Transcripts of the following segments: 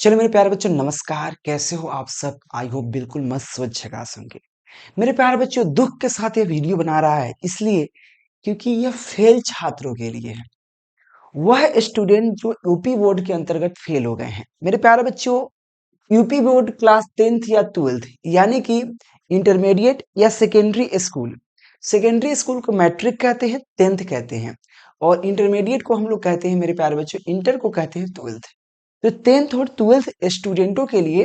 चलो मेरे प्यारे बच्चों, नमस्कार। कैसे हो आप सब? आई होप बिल्कुल मस्त स्वच्छ झकास होंगे। मेरे प्यारे बच्चों, दुख के साथ ये वीडियो बना रहा है इसलिए क्योंकि यह फेल छात्रों के लिए है। वह स्टूडेंट जो यूपी बोर्ड के अंतर्गत फेल हो गए हैं। मेरे प्यारे बच्चों, यूपी बोर्ड क्लास 10th या 12th यानी कि इंटरमीडिएट या सेकेंडरी स्कूल को मैट्रिक कहते हैं, 10th कहते हैं, और इंटरमीडिएट को हम लोग कहते हैं मेरे प्यारे बच्चों, इंटर को कहते हैं 12th। तो 10th और 12th स्टूडेंटों के लिए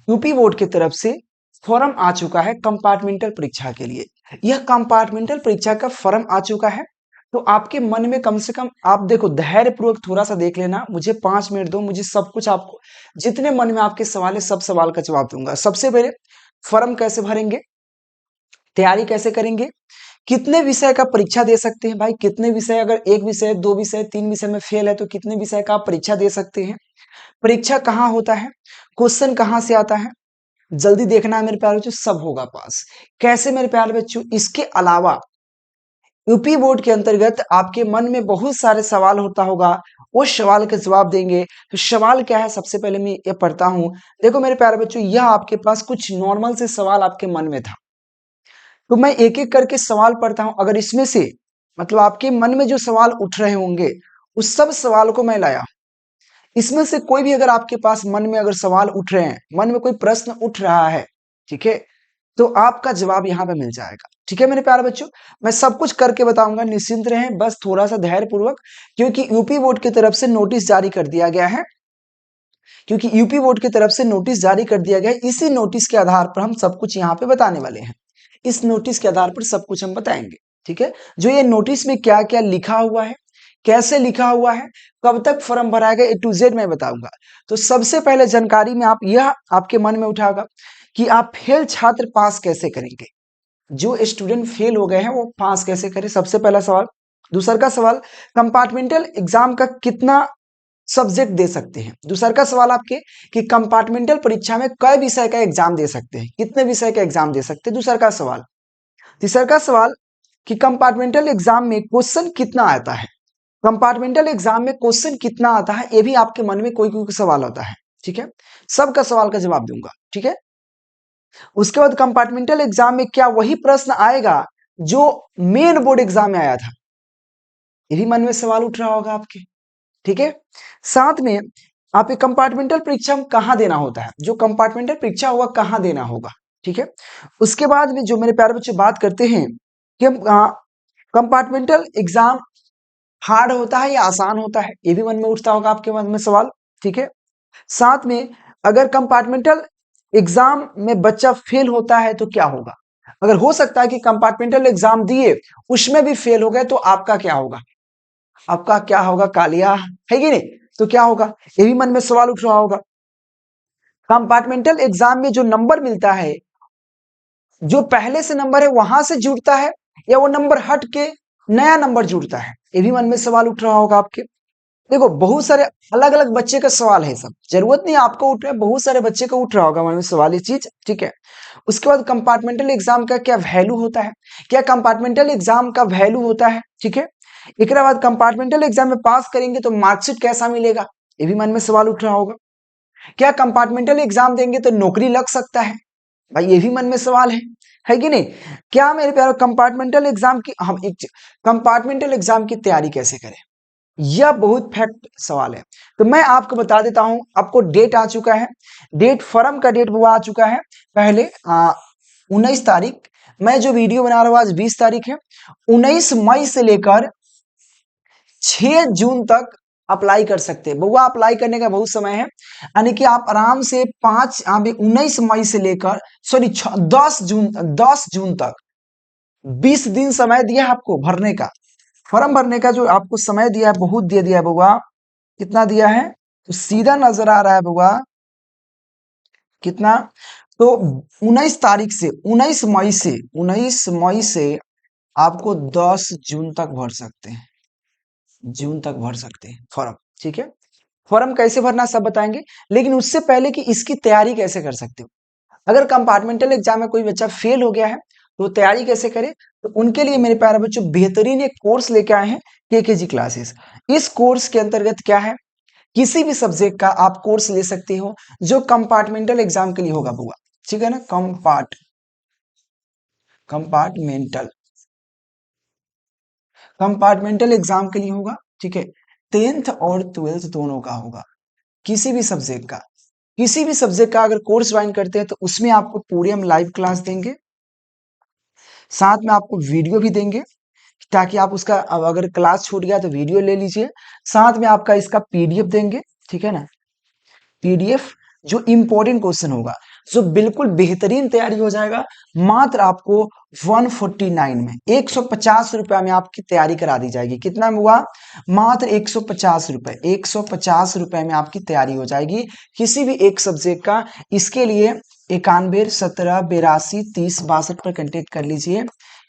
यूपी बोर्ड की तरफ से फॉर्म आ चुका है कंपार्टमेंटल परीक्षा के लिए। यह कंपार्टमेंटल परीक्षा का फॉर्म आ चुका है। तो आपके मन में कम से कम आप देखो, धैर्य पूर्वक थोड़ा सा देख लेना। मुझे 5 मिनट दो, मुझे सब कुछ आपको जितने मन में आपके सवाल है सब सवाल का जवाब दूंगा। सबसे पहले फॉर्म कैसे भरेंगे, तैयारी कैसे करेंगे, कितने विषय का परीक्षा दे सकते हैं भाई, कितने विषय, अगर एक विषय, दो विषय, तीन विषय में फेल है तो कितने विषय का आप परीक्षा दे सकते हैं, परीक्षा कहाँ होता है, क्वेश्चन कहाँ से आता है, जल्दी देखना है मेरे प्यारे बच्चों, सब होगा पास। कैसे मेरे प्यारे बच्चों, इसके अलावा यूपी बोर्ड के अंतर्गत आपके मन में बहुत सारे सवाल होता होगा, उस सवाल के जवाब देंगे। तो सवाल क्या है, सबसे पहले मैं ये पढ़ता हूं। देखो मेरे प्यारे बच्चों, यह आपके पास कुछ नॉर्मल से सवाल आपके मन में था, तो मैं एक एक करके सवाल पढ़ता हूं। अगर इसमें से मतलब आपके मन में जो सवाल उठ रहे होंगे उस सब सवाल को मैं लाया। इसमें से कोई भी अगर आपके पास मन में अगर सवाल उठ रहे हैं, मन में कोई प्रश्न उठ रहा है, ठीक है, तो आपका जवाब यहाँ पे मिल जाएगा। ठीक है मेरे प्यारे बच्चों, मैं सब कुछ करके बताऊंगा, निश्चिंत रहें, बस थोड़ा सा धैर्य पूर्वक। क्योंकि यूपी बोर्ड की तरफ से नोटिस जारी कर दिया गया है, इसी नोटिस के आधार पर हम सब कुछ यहाँ पे बताने वाले हैं। इस नोटिस के आधार पर सब कुछ हम बताएंगे। ठीक है, जो ये नोटिस में क्या क्या लिखा हुआ है, कैसे लिखा हुआ है, कब तक फॉर्म भराएगा, ए टू जेड मैं बताऊंगा। तो सबसे पहले जानकारी में आप यह आपके मन में उठागा कि आप फेल छात्र पास कैसे करेंगे। जो स्टूडेंट फेल हो गए हैं वो पास कैसे करें, सबसे पहला सवाल। दूसरा का सवाल, कंपार्टमेंटल एग्जाम का कितना सब्जेक्ट दे सकते हैं। दूसरा का सवाल आपके कि कंपार्टमेंटल परीक्षा में कई विषय का एग्जाम दे सकते हैं, कितने विषय का एग्जाम दे सकते हैं, दूसरा का सवाल। तीसरा का सवाल कि कंपार्टमेंटल एग्जाम में क्वेश्चन कितना आता है, कंपार्टमेंटल एग्जाम में क्वेश्चन कितना आता है, ये भी आपके मन में कोई कोई सवाल होता है। ठीक है, सबका सवाल का जवाब दूंगा। ठीक है, उसके बाद कंपार्टमेंटल एग्जाम में क्या वही प्रश्न आएगा जो मेन बोर्ड एग्जाम में आया था, ये भी मन में सवाल उठ रहा होगा आपके। ठीक है, साथ में आप एक कंपार्टमेंटल परीक्षा कहाँ देना होता है, जो कंपार्टमेंटल परीक्षा होगा कहाँ देना होगा। ठीक है, उसके बाद में जो मेरे प्यारे बच्चे बात करते हैं कि हम कंपार्टमेंटल एग्जाम हार्ड होता है या आसान होता है, ये भी मन में उठता होगा आपके मन में सवाल। ठीक है, साथ में अगर कंपार्टमेंटल एग्जाम में बच्चा फेल होता है तो क्या होगा, अगर हो सकता है कि कंपार्टमेंटल एग्जाम दिए उसमें भी फेल हो गए तो आपका क्या होगा, आपका क्या होगा, कालिया है कि नहीं, तो क्या होगा, ये भी मन में सवाल उठ रहा होगा। कंपार्टमेंटल एग्जाम में जो नंबर मिलता है, जो पहले से नंबर है वहां से जुड़ता है या वो नंबर हट के नया नंबर जुड़ता है, ये भी मन में सवाल उठ रहा होगा आपके। देखो बहुत सारे अलग अलग बच्चे का सवाल है, सब जरूरत नहीं आपको उठ रहा है, बहुत सारे बच्चे का उठ रहा होगा मन में सवाल ये चीज। ठीक है, उसके बाद कंपार्टमेंटल एग्जाम का क्या वैल्यू होता है, क्या कंपार्टमेंटल एग्जाम का वैल्यू होता है। ठीक है, एक बाद कंपार्टमेंटल एग्जाम में पास करेंगे तो मार्कशीट कैसा मिलेगा, ये भी मन में सवाल उठ रहा होगा। क्या कंपार्टमेंटल एग्जाम देंगे तो नौकरी लग सकता है, भाई ये भी मन में सवाल है कि नहीं। क्या मेरे प्यारे कंपार्टमेंटल एग्जाम की हम एक कंपार्टमेंटल एग्जाम की तैयारी कैसे करें, यह बहुत फैक्ट सवाल है। तो मैं आपको बता देता हूं, आपको डेट आ चुका है, डेट फॉर्म का डेट वो आ चुका है पहले 19 तारीख। मैं जो वीडियो बना रहा हूं आज 20 तारीख है। 19 मई से लेकर 6 जून तक अप्लाई कर सकते हैं बउआ, अप्लाई करने का बहुत समय है, यानी कि आप आराम से 19 मई से लेकर 10 जून तक 20 दिन समय दिया है आपको भरने का, फॉर्म भरने का जो आपको समय दिया है बहुत दे दिया है बउआ। कितना दिया है तो सीधा नजर आ रहा है बउआ, कितना, तो 19 तारीख से 19 मई से आपको 10 जून तक भर सकते हैं, जून तक भर सकते हैं फॉर्म। ठीक है, फॉर्म कैसे भरना सब बताएंगे, लेकिन उससे पहले कि इसकी तैयारी कैसे कर सकते हो। अगर कंपार्टमेंटल एग्जाम में कोई बच्चा फेल हो गया है तो तैयारी कैसे करे, तो उनके लिए मेरे प्यारे बच्चों बेहतरीन एक कोर्स लेके आए हैं, केकेजी क्लासेस। इस कोर्स के अंतर्गत क्या है किसी भी सब्जेक्ट का आप कोर्स ले सकते हो जो कंपार्टमेंटल एग्जाम के लिए होगा बुआ, ठीक है ना, कंपार्टमेंटल कंपार्टमेंटल एग्जाम के लिए होगा, ठीक है। 10th और 12th दोनों का होगा, किसी भी सब्जेक्ट का, किसी भी सब्जेक्ट का अगर कोर्स ज्वाइन करते हैं तो उसमें आपको पूरी हम लाइव क्लास देंगे, साथ में आपको वीडियो भी देंगे ताकि आप उसका अगर क्लास छूट गया तो वीडियो ले लीजिए, साथ में आपका इसका पीडीएफ देंगे, ठीक है ना, पीडीएफ जो इंपॉर्टेंट क्वेश्चन होगा, जो बिल्कुल बेहतरीन तैयारी हो जाएगा, मात्र आपको 149 में 150 रुपया में आपकी तैयारी करा दी जाएगी। कितना में हुआ? मात्र 150 रुपए, 150 रुपए में आपकी तैयारी हो जाएगी किसी भी एक सब्जेक्ट का। इसके लिए 91 17 82 30 62 पर कांटेक्ट कर लीजिए,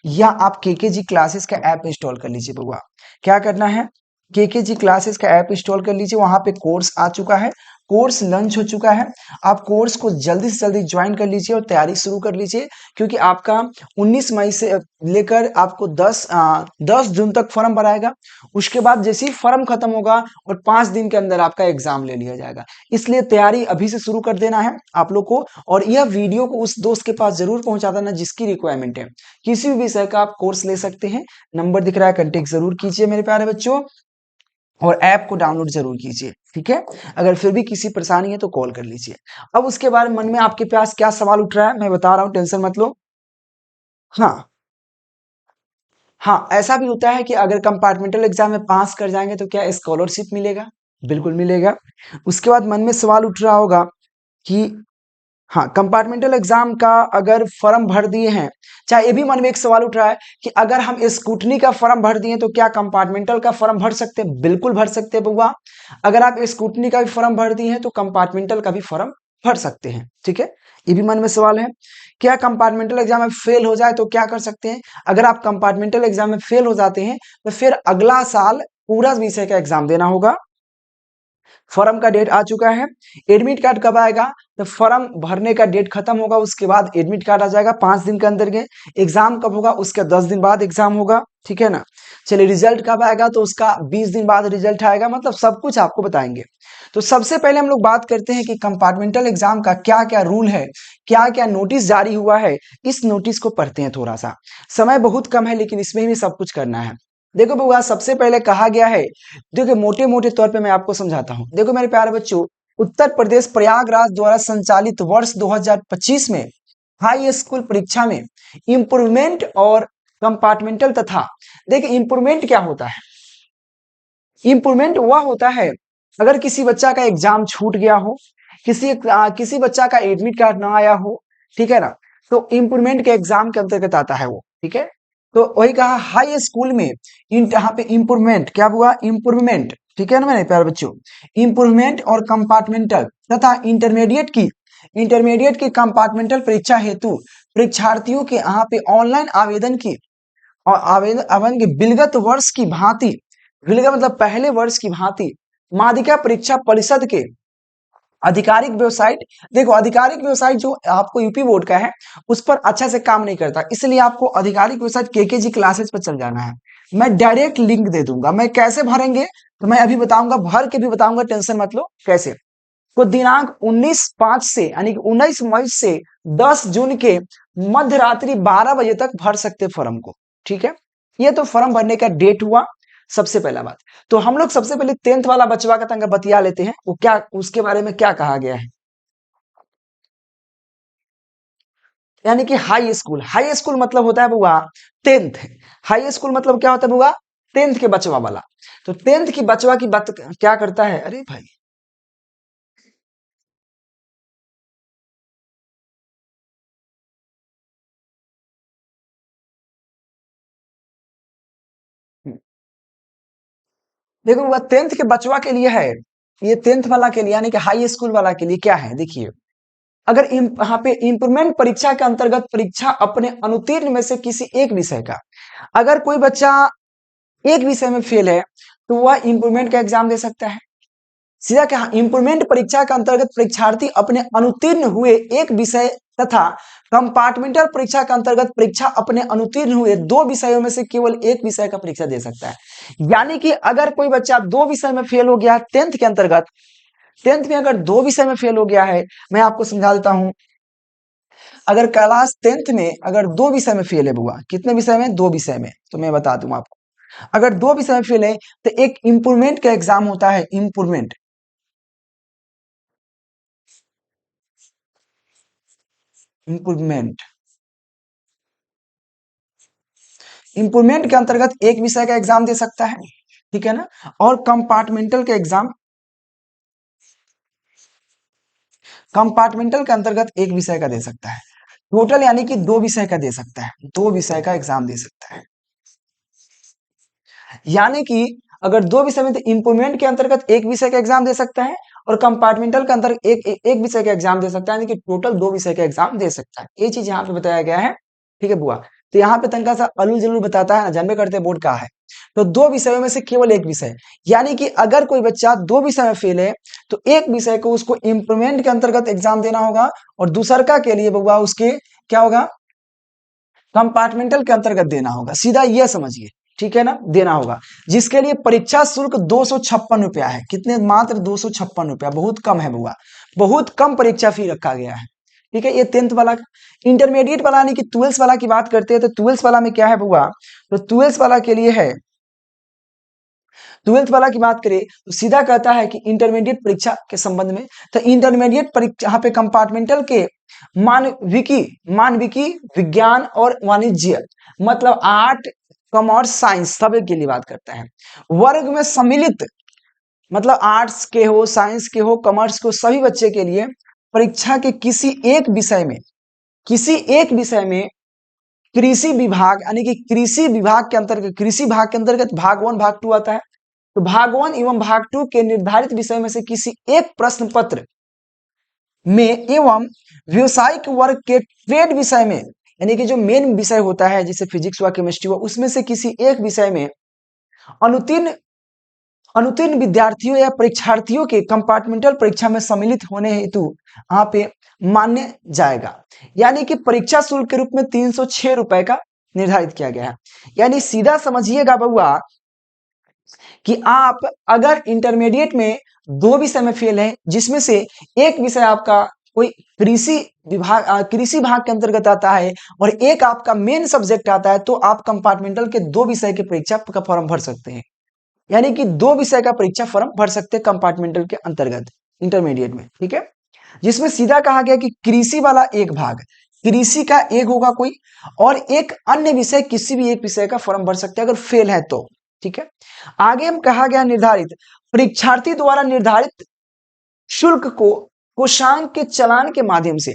या आप केकेजी क्लासेस का ऐप इंस्टॉल कर लीजिए बउआ। क्या करना है? केकेजी क्लासेस का ऐप इंस्टॉल कर लीजिए, वहां पे कोर्स आ चुका है, कोर्स लॉन्च हो चुका है। आप कोर्स को जल्दी से जल्दी ज्वाइन कर लीजिए और तैयारी शुरू कर लीजिए, क्योंकि आपका 19 मई से लेकर आपको 10 जून तक फॉर्म भराएगा। उसके बाद जैसे ही फॉर्म खत्म होगा और 5 दिन के अंदर आपका एग्जाम ले लिया जाएगा। इसलिए तैयारी अभी से शुरू कर देना है आप लोग को, और यह वीडियो को उस दोस्त के पास जरूर पहुंचा देना जिसकी रिक्वायरमेंट है। किसी भी विषय का आप कोर्स ले सकते हैं, नंबर दिख रहा है, कांटेक्ट जरूर कीजिए मेरे प्यारे बच्चों, और ऐप को डाउनलोड जरूर कीजिए, ठीक है। अगर फिर भी किसी परेशानी है तो कॉल कर लीजिए। अब उसके बारे में मन में आपके पास क्या सवाल उठ रहा है मैं बता रहा हूं, टेंशन मत लो। हाँ, हाँ, ऐसा भी होता है कि अगर कंपार्टमेंटल एग्जाम में पास कर जाएंगे तो क्या स्कॉलरशिप मिलेगा? बिल्कुल मिलेगा। उसके बाद मन में सवाल उठ रहा होगा कि हाँ, कंपार्टमेंटल एग्जाम का अगर फॉर्म भर दिए हैं, चाहे ये भी मन में एक सवाल उठ रहा है कि अगर हम स्कूटनी का फॉर्म भर दिए तो क्या कंपार्टमेंटल का फॉर्म भर सकते हैं? बिल्कुल भर सकते हैं बउआ। अगर आप स्कूटनी का भी फॉर्म भर दिए हैं तो कंपार्टमेंटल का भी फॉर्म भर सकते हैं, ठीक है। ये भी मन में सवाल है। क्या कंपार्टमेंटल एग्जाम में फेल हो जाए तो क्या कर सकते हैं? अगर आप कंपार्टमेंटल एग्जाम में फेल हो जाते हैं तो फिर अगला साल पूरा विषय का एग्जाम देना होगा। फॉर्म का डेट आ चुका है। एडमिट कार्ड कब आएगा? तो फॉर्म भरने का डेट खत्म होगा, उसके बाद एडमिट कार्ड आ जाएगा 5 दिन के अंदर के। एग्जाम कब होगा? उसके 10 दिन बाद एग्जाम होगा, ठीक है ना। चलिए, रिजल्ट कब आएगा? तो उसका 20 दिन बाद रिजल्ट आएगा, मतलब सब कुछ आपको बताएंगे। तो सबसे पहले हम लोग बात करते हैं कि कंपार्टमेंटल एग्जाम का क्या क्या रूल है, क्या क्या नोटिस जारी हुआ है। इस नोटिस को पढ़ते हैं थोड़ा सा, समय बहुत कम है लेकिन इसमें भी सब कुछ करना है। देखो बउआ, सबसे पहले कहा गया है, देखो मोटे मोटे तौर पे मैं आपको समझाता हूँ। देखो मेरे प्यारे बच्चों, उत्तर प्रदेश प्रयागराज द्वारा संचालित वर्ष 2025 में हाई स्कूल परीक्षा में इंप्रूवमेंट और कंपार्टमेंटल तथा, देखिए इंप्रूवमेंट क्या होता है? इंप्रूवमेंट वह होता है अगर किसी बच्चा का एग्जाम छूट गया हो, किसी बच्चा का एडमिट कार्ड ना आया हो, ठीक है ना, तो इंप्रूवमेंट के एग्जाम के अंतर्गत आता है वो, ठीक है। तो वही कहा हाई स्कूल में यहाँ पे इंप्रूवमेंट क्या हुआ? इंप्रूवमेंट, ठीक है ना मेरे प्यारे बच्चों। इंप्रूवमेंट और कंपार्टमेंटल तथा इंटरमीडिएट की कंपार्टमेंटल परीक्षा हेतु परीक्षार्थियों के यहाँ पे ऑनलाइन आवेदन की और आवेदन की विलगत मतलब पहले वर्ष की भांति माध्यमिक परीक्षा परिषद के आधिकारिक वेबसाइट, देखो आधिकारिक वेबसाइट जो आपको यूपी बोर्ड का है उस पर अच्छा से काम नहीं करता, इसलिए आपको आधिकारिक वेबसाइट केकेजी क्लासेस पर चल जाना है। मैं डायरेक्ट लिंक दे दूंगा। मैं कैसे भरेंगे तो मैं अभी बताऊंगा, भर के भी बताऊंगा, टेंशन मत लो कैसे। तो दिनांक 19/5 से यानी कि 19 मई से 10 जून के मध्य रात्रि 12 बजे तक भर सकते फॉर्म को, ठीक है। ये तो फॉर्म भरने का डेट हुआ, सबसे पहला बात। तो हम लोग सबसे पहले 10th वाला बचवा का तंग बतिया लेते हैं, वो क्या, उसके बारे में क्या कहा गया है। यानी कि हाई स्कूल मतलब होता है बुआ 10th। हाई स्कूल मतलब क्या होता है बुआ? 10th के बचवा वाला। तो 10th की बचवा की बात क्या करता है? अरे भाई, देखो वह 10th के बचवा के लिए है। ये 10th वाला के लिए यानी कि हाई स्कूल वाला के लिए क्या है, देखिए। अगर यहाँ पे इंप्रूवमेंट परीक्षा के अंतर्गत परीक्षा अपने अनुतीर्ण में से किसी एक विषय का, अगर कोई बच्चा एक विषय में फेल है तो वह इंप्रूवमेंट का एग्जाम दे सकता है। सीधा क्या, इंप्रूवमेंट परीक्षा के अंतर्गत परीक्षार्थी अपने अनुत्तीर्ण हुए एक विषय तथा कंपार्टमेंटल परीक्षा के अंतर्गत परीक्षा अपने अनुत्तीर्ण हुए 2 विषयों में से केवल एक विषय का परीक्षा दे सकता है। यानी कि अगर कोई बच्चा 2 विषय में फेल हो गया 10th के अंतर्गत, 10th में अगर 2 विषय में फेल हो गया है, मैं आपको समझा देता हूं, अगर क्लास 10th में अगर 2 विषय में फेल है बुआ, कितने विषय में, 2 विषय में, तो मैं बता दूं आपको, अगर 2 विषय में फेल है तो एक इंप्रूवमेंट का एग्जाम होता है, इंप्रूवमेंट, इंप्रूवमेंट, इंप्रूवमेंट के अंतर्गत एक विषय का एग्जाम दे सकता है, ठीक है ना, और कंपार्टमेंटल के एग्जाम, कंपार्टमेंटल के अंतर्गत एक विषय का दे सकता है, टोटल यानी कि 2 विषय का दे सकता है, 2 विषय का एग्जाम दे सकता है। यानी कि अगर 2 विषय में, तो इंप्रूवमेंट के अंतर्गत एक विषय का एग्जाम दे सकता है और कंपार्टमेंटल के अंतर्गत एक विषय का एग्जाम दे सकता है, यानी कि टोटल 2 विषय का एग्जाम दे सकता है। ये चीज यहाँ पे बताया गया है, ठीक है बुआ। तो यहाँ पे तनका सा अलूल जलूल बताता है ना, जानबे करते हैं बोर्ड का है, तो 2 विषयों में से केवल एक विषय, यानी कि अगर कोई बच्चा 2 विषय में फेल है तो एक विषय को उसको इंप्रूवमेंट के अंतर्गत एग्जाम देना होगा और दूसरका के लिए बउआ उसके क्या होगा, कंपार्टमेंटल के अंतर्गत देना होगा, सीधा यह समझिए, ठीक है ना, देना होगा, जिसके लिए परीक्षा शुल्क 256 रुपया है। कितने, मात्र 256 रुपया, बहुत कम है बुआ, बहुत कम परीक्षा फी रखा गया है, ठीक है। ये 10th वाला, इंटरमीडिएट वाला यानी कि 12th वाला की बात करते हैं तो 12th वाला में क्या है बुआ, तो 12th वाला के लिए है, 12th वाला की बात करें तो सीधा कहता है कि इंटरमीडिएट परीक्षा के संबंध में, तो इंटरमीडिएट परीक्षा यहाँ पे कंपार्टमेंटल के मानविकी, मानविकी, विज्ञान और वाणिज्य, मतलब आर्ट, कॉमर्स, साइंस सब के लिए बात करता है, वर्ग में सम्मिलित, मतलब आर्ट्स के हो, साइंस के हो, कॉमर्स के हो, सभी बच्चे के लिए परीक्षा के किसी एक विषय में, किसी एक विषय में कृषि विभाग यानी कि कृषि विभाग के अंतर्गत, कृषि भाग के अंतर्गत भाग 1 भाग 2 आता है, तो भाग 1 एवं भाग 2 के निर्धारित विषय में से किसी एक प्रश्न पत्र में एवं व्यवसायिक वर्ग के ट्रेड विषय में, यानी कि जो मेन विषय होता है जैसे फिजिक्स हुआ, केमिस्ट्री हुआ, उसमें से किसी एक विषय में अनुत्तीर्ण अनुत्तीर्ण विद्यार्थियों या परीक्षार्थियों के कंपार्टमेंटल परीक्षा में सम्मिलित होने हेतु यहाँ पे मान्य जाएगा। यानी कि परीक्षा शुल्क के रूप में 306 रुपए का निर्धारित किया गया है। यानी सीधा समझिएगा बउआ कि आप अगर इंटरमीडिएट में 2 विषय में फेल है, जिसमें से एक विषय आपका कोई कृषि विभाग, कृषि भाग के अंतर्गत आता है और एक आपका मेन सब्जेक्ट आता है, तो आप कंपार्टमेंटल के 2 विषय की परीक्षा का फॉर्म भर सकते हैं, यानी कि 2 विषय का परीक्षा फॉर्म भर सकते हैं कंपार्टमेंटल के अंतर्गत इंटरमीडिएट में, ठीक है। जिसमें सीधा कहा गया कि कृषि वाला एक भाग, कृषि का एक होगा कोई, और एक अन्य विषय किसी भी एक विषय का फॉर्म भर सकते हैं अगर फेल है तो, ठीक है। आगे हम कहा गया निर्धारित, परीक्षार्थी द्वारा निर्धारित शुल्क को कोषांक के चालान के माध्यम से,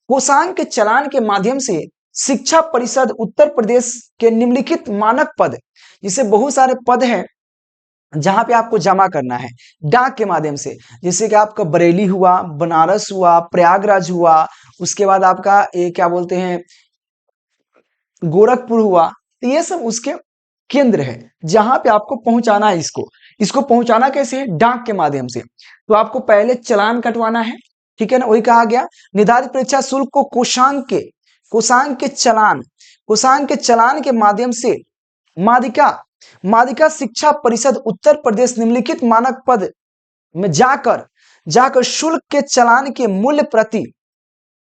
कोषांक के चालान के माध्यम से शिक्षा परिषद उत्तर प्रदेश के निम्नलिखित मानक पद, जिसे बहुत सारे पद हैं जहां पे आपको जमा करना है डाक के माध्यम से, जैसे कि आपका बरेली हुआ, बनारस हुआ, प्रयागराज हुआ, उसके बाद आपका ये क्या बोलते हैं गोरखपुर हुआ, तो ये सब उसके केंद्र है जहां पे आपको पहुंचाना है। इसको इसको पहुंचाना कैसे है, डाक के माध्यम से। तो आपको पहले चालान कटवाना है, ठीक है ना, वही कहा गया निर्धारित परीक्षा शुल्क को कोषांक के चालान के माध्यम से माध्यिका माध्यिका शिक्षा परिषद उत्तर प्रदेश निम्नलिखित मानक पद में जाकर शुल्क के चालान के मूल्य प्रति,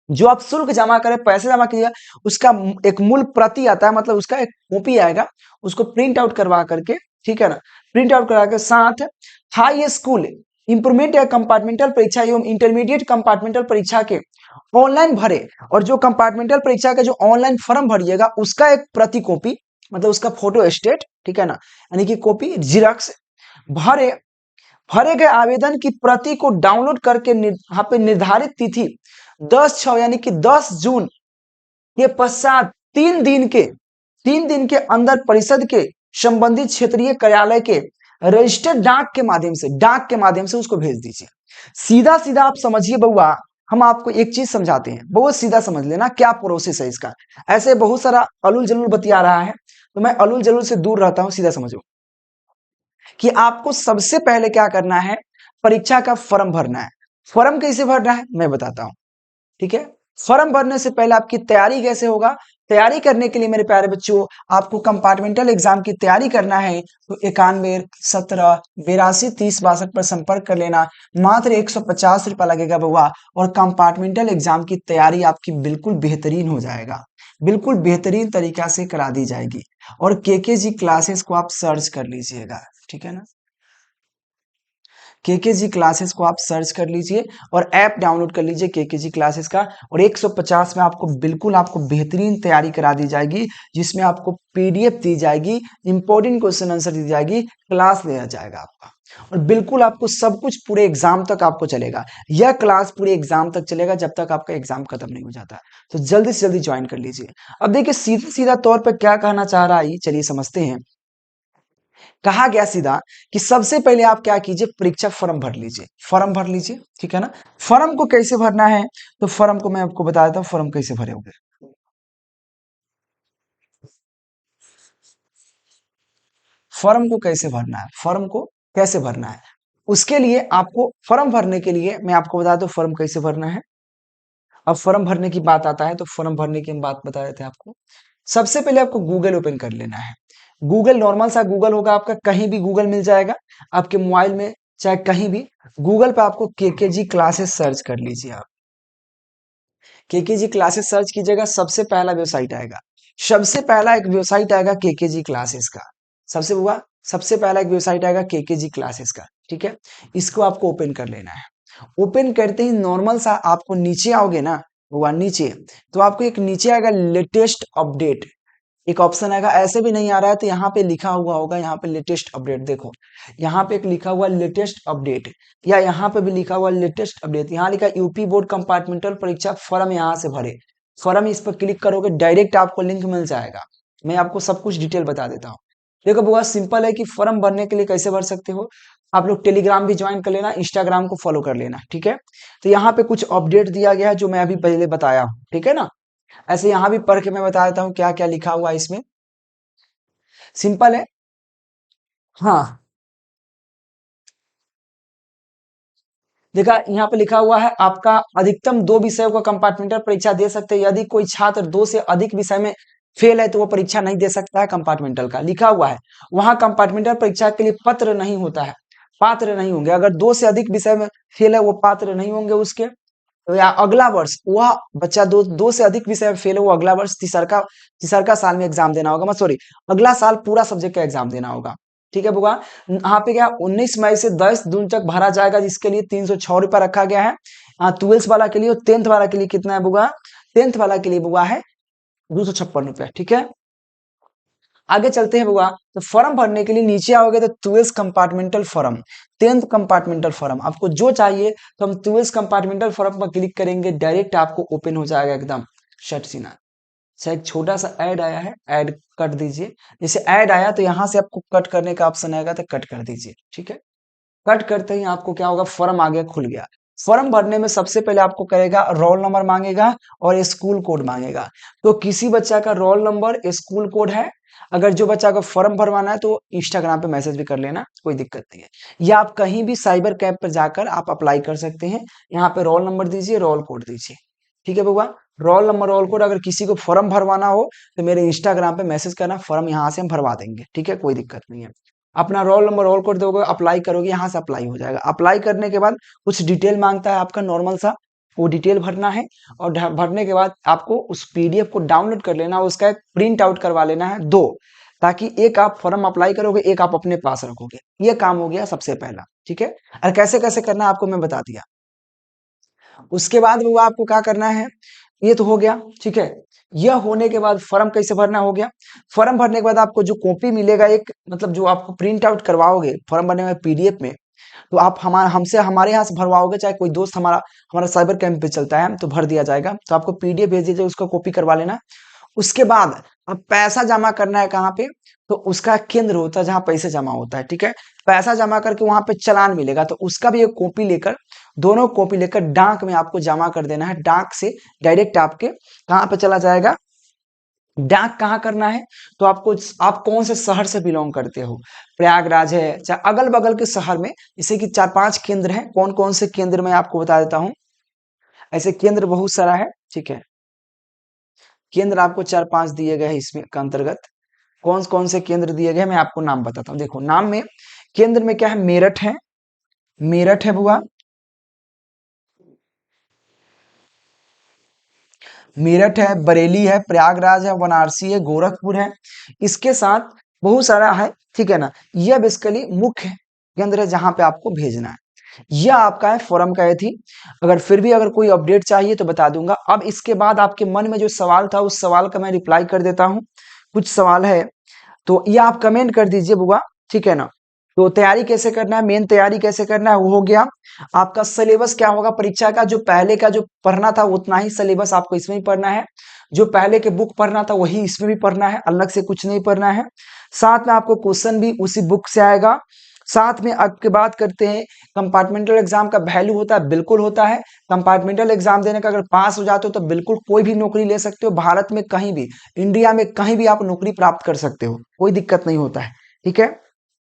जो आप शुल्क जमा करें, पैसे जमा कीजिएगा, उसका एक मूल प्रति आता है, मतलब उसका एक कॉपी आएगा, उसको प्रिंट आउट करवा करके, ठीक है ना, प्रिंट आउट करा के साथ हाई स्कूल इंप्रूवमेंट या कंपार्टमेंटल परीक्षा एवं इंटरमीडिएट कंपार्टमेंटल परीक्षा के ऑनलाइन भरे, और जो कंपार्टमेंटल परीक्षा का जो ऑनलाइन फॉर्म भरिएगा उसका एक प्रति कॉपी, मतलब उसका फोटो स्टेट, ठीक है ना, यानी कि कॉपी जिराक्स भरे गए आवेदन की प्रति को डाउनलोड करके यहाँ पे निर्धारित तिथि 10/6 यानी कि 10 जून के पश्चात 3 दिन के अंदर परिषद के संबंधित क्षेत्रीय कार्यालय के रजिस्टर्ड डाक के माध्यम से उसको भेज दीजिए। सीधा सीधा आप समझिए बउआ, हम आपको एक चीज समझाते हैं, बहुत सीधा समझ लेना क्या प्रोसेस है इसका। ऐसे बहुत सारा अलूल जलूल बतिया रहा है, तो मैं अलूल जलूल से दूर रहता हूं, सीधा समझो कि आपको सबसे पहले क्या करना है, परीक्षा का फॉर्म भरना है। फॉर्म कैसे भरना है मैं बताता हूँ, ठीक है। फॉर्म भरने से पहले आपकी तैयारी कैसे होगा, तैयारी करने के लिए मेरे प्यारे बच्चों आपको कंपार्टमेंटल एग्जाम की तैयारी करना है तो 91 17 82 30 62 पर संपर्क कर लेना। मात्र 150 रुपया लगेगा बउआ और कंपार्टमेंटल एग्जाम की तैयारी आपकी बिल्कुल बेहतरीन हो जाएगा, बिल्कुल बेहतरीन तरीका से करा दी जाएगी। और केकेजी क्लासेस को आप सर्च कर लीजिएगा, ठीक है ना। केकेजी क्लासेस को आप सर्च कर लीजिए और ऐप डाउनलोड कर लीजिए केकेजी क्लासेस का। और 150 में आपको बिल्कुल आपको बेहतरीन तैयारी करा दी जाएगी, जिसमें आपको पीडीएफ दी जाएगी, इंपॉर्टेंट क्वेश्चन आंसर दी जाएगी, क्लास लिया जाएगा आपका और बिल्कुल आपको सब कुछ पूरे एग्जाम तक आपको चलेगा। यह क्लास पूरे एग्जाम तक चलेगा जब तक आपका एग्जाम खत्म नहीं हो जाता। तो जल्दी से जल्दी ज्वाइन कर लीजिए। अब देखिए सीधा सीधा तौर पर क्या कहना चाह रहा है, चलिए समझते हैं। कहा गया सीधा कि सबसे पहले आप क्या कीजिए, परीक्षा फॉर्म भर लीजिए, फॉर्म भर लीजिए, ठीक है ना। फॉर्म को कैसे भरना है तो फॉर्म को मैं आपको बता देता हूँ, फॉर्म कैसे भरोगे। फॉर्म को कैसे भरना है, फॉर्म को कैसे भरना है, उसके लिए आपको फॉर्म भरने के लिए मैं आपको बता दूं फॉर्म कैसे भरना है। अब फॉर्म भरने की बात आता है तो फॉर्म भरने की हम बात बता देते हैं आपको। सबसे पहले आपको गूगल ओपन कर लेना है। गूगल नॉर्मल सा गूगल होगा आपका, कहीं भी गूगल मिल जाएगा आपके मोबाइल में, चाहे कहीं भी गूगल पे आपको केकेजी क्लासेस सर्च कर लीजिए। आप केकेजी क्लासेस सर्च कीजिएगा, सबसे पहला वेबसाइट आएगा, सबसे पहला एक वेबसाइट आएगा केकेजी क्लासेस का। सबसे हुआ सबसे पहला एक वेबसाइट आएगा केकेजी क्लासेस का, ठीक है। इसको आपको ओपन कर लेना है। ओपन करते ही नॉर्मल सा आपको नीचे आओगे ना, वो नीचे तो आपको एक नीचे आएगा लेटेस्ट अपडेट, एक ऑप्शन आएगा। ऐसे भी नहीं आ रहा है तो यहाँ पे लिखा हुआ होगा, यहाँ पे लेटेस्ट अपडेट देखो, यहाँ पे एक लिखा हुआ लेटेस्ट अपडेट, या यहाँ पे भी लिखा हुआ लेटेस्ट अपडेट। यहाँ लिखा यूपी बोर्ड कंपार्टमेंटल परीक्षा फॉर्म, यहाँ से भरे फॉर्म, इस पर क्लिक करोगे डायरेक्ट आपको लिंक मिल जाएगा। मैं आपको सब कुछ डिटेल बता देता हूँ। देखो बहुत सिंपल है कि फॉर्म भरने के लिए कैसे भर सकते हो। आप लोग टेलीग्राम भी ज्वाइन कर लेना, इंस्टाग्राम को फॉलो कर लेना, ठीक है। तो यहाँ पे कुछ अपडेट दिया गया है जो मैं अभी पहले बताया हूँ, ठीक है ना। ऐसे यहाँ भी पढ़ के मैं बता देता हूँ क्या क्या लिखा हुआ है इसमें। सिंपल है। हाँ, देखा यहाँ पे लिखा हुआ है आपका अधिकतम 2 विषयों का कंपार्टमेंटल परीक्षा दे सकते हैं। यदि कोई छात्र 2 से अधिक विषय में फेल है तो वो परीक्षा नहीं दे सकता है, कंपार्टमेंटल का लिखा हुआ है। वहां कंपार्टमेंटल परीक्षा के लिए पत्र नहीं होता है, पात्र नहीं होंगे। अगर 2 से अधिक विषय में फेल है वो पात्र नहीं होंगे उसके। तो या अगला वर्ष वह बच्चा दो दो से अधिक विषय में फेल है, वो अगला वर्ष तीसरका साल में एग्जाम देना होगा, मैं सॉरी अगला साल पूरा सब्जेक्ट का एग्जाम देना होगा, ठीक है बुआ। यहाँ पे क्या 19 मई से 10 जून तक भरा जाएगा, जिसके लिए 306 रुपया रखा गया है। 12th वाला के लिए और 10th वाला के लिए कितना है बुआ, 10th वाला के लिए बुआ है 256 रुपया, ठीक है। आगे चलते हैं बुआ। तो फॉर्म भरने के लिए नीचे आओगे तो 12th compartmental form, 10th compartmental form, आपको जो चाहिए तो हम 12th कंपार्टमेंटल फॉर्म पर क्लिक करेंगे, डायरेक्ट आपको ओपन हो जाएगा एकदम शट सीना। अच्छा एक छोटा सा ऐड आया है, ऐड कट दीजिए। जैसे ऐड आया तो यहाँ से आपको कट करने का ऑप्शन आएगा तो कट कर दीजिए, ठीक है। कट करते ही आपको क्या होगा, फॉर्म आगे खुल गया। फॉर्म भरने में सबसे पहले आपको करेगा रोल नंबर मांगेगा और स्कूल कोड मांगेगा। तो किसी बच्चा का रोल नंबर स्कूल कोड है, अगर जो बच्चा का फॉर्म भरवाना है तो इंस्टाग्राम पे मैसेज भी कर लेना, कोई दिक्कत नहीं है। या आप कहीं भी साइबर कैफ पर जाकर आप अप्लाई कर सकते हैं। यहाँ पे रोल नंबर दीजिए, रोल कोड दीजिए, ठीक है बउआ। रोल नंबर रोल कोड, अगर किसी को फॉर्म भरवाना हो तो मेरे इंस्टाग्राम पे मैसेज करना, फॉर्म यहाँ से हम भरवा देंगे, ठीक है, कोई दिक्कत नहीं है। अपना रोल नंबर रोल कोड दोगे, अप्लाई करोगे, यहाँ से अप्लाई हो जाएगा। अप्लाई करने के बाद कुछ डिटेल मांगता है आपका नॉर्मल सा, वो डिटेल भरना है। और भरने के बाद आपको उस पीडीएफ को डाउनलोड कर लेना, उसका एक प्रिंट आउट करवा लेना है दो, ताकि एक आप फॉर्म अप्लाई करोगे, एक आप अपने पास रखोगे। ये काम हो गया सबसे पहला, ठीक है। और कैसे कैसे करना है आपको मैं बता दिया। उसके बाद वो आपको क्या करना है, ये तो हो गया, ठीक है। यह होने के बाद फॉर्म कैसे भरना हो गया। फॉर्म भरने के बाद आपको जो कॉपी मिलेगा, एक मतलब जो आपको प्रिंट आउट करवाओगे फॉर्म भरने में पीडीएफ में, तो आप हमारे यहाँ से भरवाओगे, चाहे कोई दोस्त हमारा हमारा साइबर कैंप पे चलता है तो भर दिया जाएगा। तो आपको पीडीएफ भेज दीजिए, उसको कॉपी करवा लेना। उसके बाद अब पैसा जमा करना है कहाँ पे, तो उसका केंद्र होता है जहाँ पैसे जमा होता है, ठीक है। पैसा जमा करके वहां पे चालान मिलेगा, तो उसका भी एक कॉपी लेकर, दोनों कॉपी लेकर डाक में आपको जमा कर देना है। डाक से डायरेक्ट आपके कहाँ पे चला जाएगा, डाक कहाँ करना है, तो आपको, आप कौन से शहर से बिलोंग करते हो, प्रयागराज है चाहे अगल बगल के शहर में, जैसे कि 4-5 केंद्र हैं, कौन कौन से केंद्र मैं आपको बता देता हूँ। ऐसे केंद्र बहुत सारा है, ठीक है, केंद्र आपको 4-5 दिए गए हैं इसमें का अंतर्गत। कौन कौन से केंद्र दिए गए हैं मैं आपको नाम बताता हूँ। देखो नाम में, केंद्र में क्या है, मेरठ है, मेरठ है बुआ, मेरठ है, बरेली है, प्रयागराज है, वाराणसी है, गोरखपुर है, इसके साथ बहुत सारा है, ठीक है ना। यह बेसिकली मुख्य केंद्र है जहां पे आपको भेजना है। यह आपका है फोरम का ये थी। अगर फिर भी अगर कोई अपडेट चाहिए तो बता दूंगा। अब इसके बाद आपके मन में जो सवाल था उस सवाल का मैं रिप्लाई कर देता हूँ। कुछ सवाल है तो ये आप कमेंट कर दीजिए बुआ, ठीक है ना। तो तैयारी कैसे करना है, मेन तैयारी कैसे करना है वो हो गया। आपका सिलेबस क्या होगा परीक्षा का, जो पहले का जो पढ़ना था उतना ही सिलेबस आपको इसमें भी पढ़ना है। जो पहले के बुक पढ़ना था वही इसमें भी पढ़ना है, अलग से कुछ नहीं पढ़ना है। साथ में आपको क्वेश्चन भी उसी बुक से आएगा। साथ में आपके बात करते हैं, कंपार्टमेंटल एग्जाम का वैल्यू होता है, बिल्कुल होता है। कंपार्टमेंटल एग्जाम देने का अगर पास हो जाते हो तो बिल्कुल कोई भी नौकरी ले सकते हो, भारत में कहीं भी, इंडिया में कहीं भी आप नौकरी प्राप्त कर सकते हो, कोई दिक्कत नहीं होता है, ठीक है।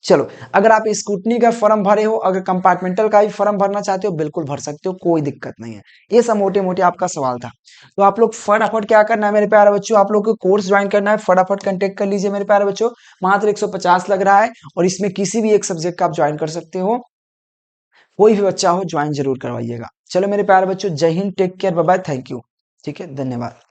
चलो, अगर आप स्कूटनी का फॉर्म भरे हो, अगर कंपार्टमेंटल का भी फॉर्म भरना चाहते हो बिल्कुल भर सकते हो, कोई दिक्कत नहीं है। ये सब मोटे मोटे आपका सवाल था। तो आप लोग फटाफट क्या करना है मेरे प्यारे बच्चों, आप लोग को कोर्स ज्वाइन करना है, फटाफट कांटेक्ट कर लीजिए मेरे प्यारे बच्चों। मात्र 150 लग रहा है और इसमें किसी भी एक सब्जेक्ट का आप ज्वाइन कर सकते हो। कोई भी बच्चा हो ज्वाइन जरूर करवाइएगा। चलो मेरे प्यारे बच्चों, जय Hind, take care, bye bye, thank you, ठीक है, धन्यवाद।